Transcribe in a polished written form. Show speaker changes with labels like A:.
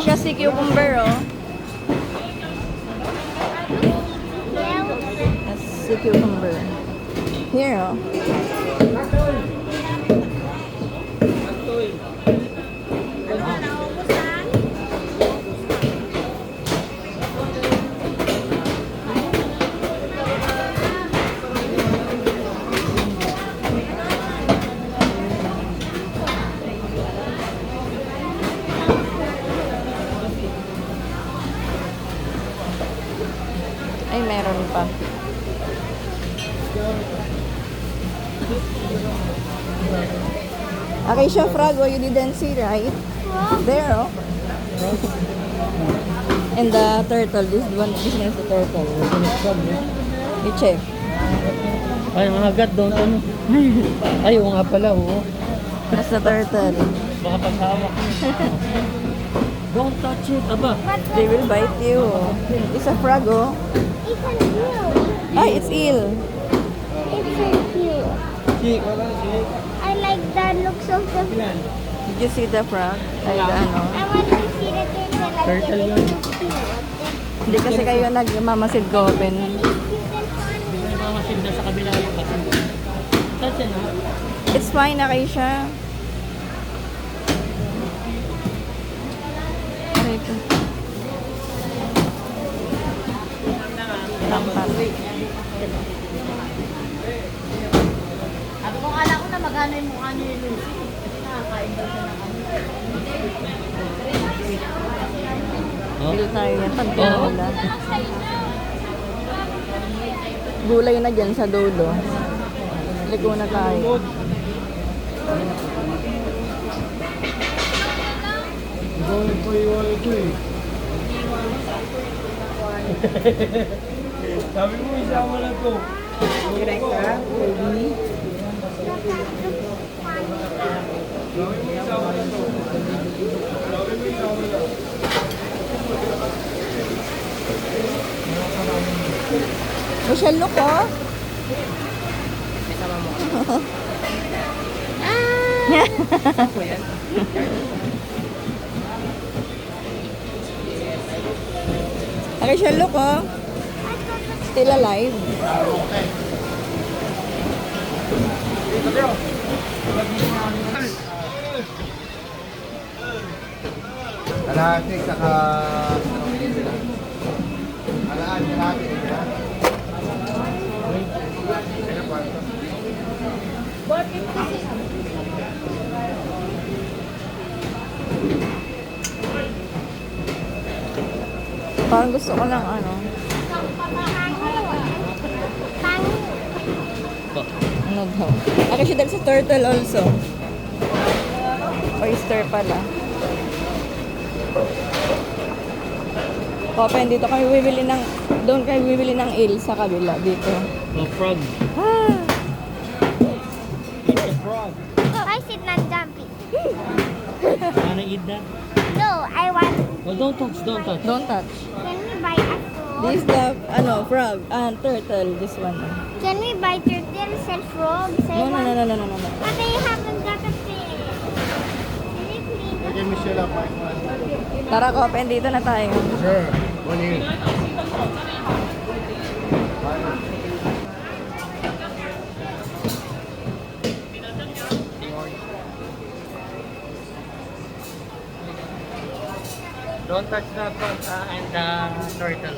A: siya si cucumber, oh. That's si cucumber. Here, oh. Ay, meron pa. Acacia frog, oh, you didn't see, right? There, oh. And the turtle, this is the turtle. You check.
B: Ay, mga gat, don't ano. Ay, oo nga pala, oo.
A: That's the turtle.
B: Baka paghawak. Don't touch it, aba.
A: They will bite you. It's a frog, oh.
C: It's an eel.
A: Ay, it's eel.
C: It's an eel. I like the looks of the
A: Did you see the frog? Ay, the ano?
C: I want to see the turtle like
B: Turtle
C: it.
B: yun.
C: It's so cute.
A: Hindi kasi kayo nagmamasid ko open.
B: Hindi ko mamasid na sa kabila yung kasi. Touch it, ha?
A: It's fine, Acacia. Aray ko. Tampat.
D: At kung alam ko na magano yung mukha ni Lucy, nakakain daw siya ng ano.
A: Pili tayo yan. Pagkakula. Gulay na dyan sa dulo. Ligo na tayo.
B: Sabi mo, isama na to.
A: Direct ka, baby. Michelle, look, oh. Okay, siya, look, oh. Still alive.
E: Kalahati, saka... Kalahati.
A: Parang gusto ko lang, ano. Ano daw? Actually, there's a turtle also. Oyster pala. Open, dito kami bibili ng... Doon kami bibili ng eel sa kabila, dito.
B: Oh, frog.
A: Ah!
B: It's a frog.
C: Why is it not jumping?
B: Wanna eat that?
C: No, I want.
B: Oh, don't touch, don't touch.
A: Don't touch.
C: Can we buy a frog?
A: This is the, ano, frog. Turtle, this one.
C: Can we buy turtles and frogs?
A: No, no, no, no, no, no, no.
C: But I haven't got a fish. Can you please?
E: Bigyan mo siya lang.
A: Tara, open, dito na tayo.
E: Sure. Morning.
B: Don't touch that one and the turtle.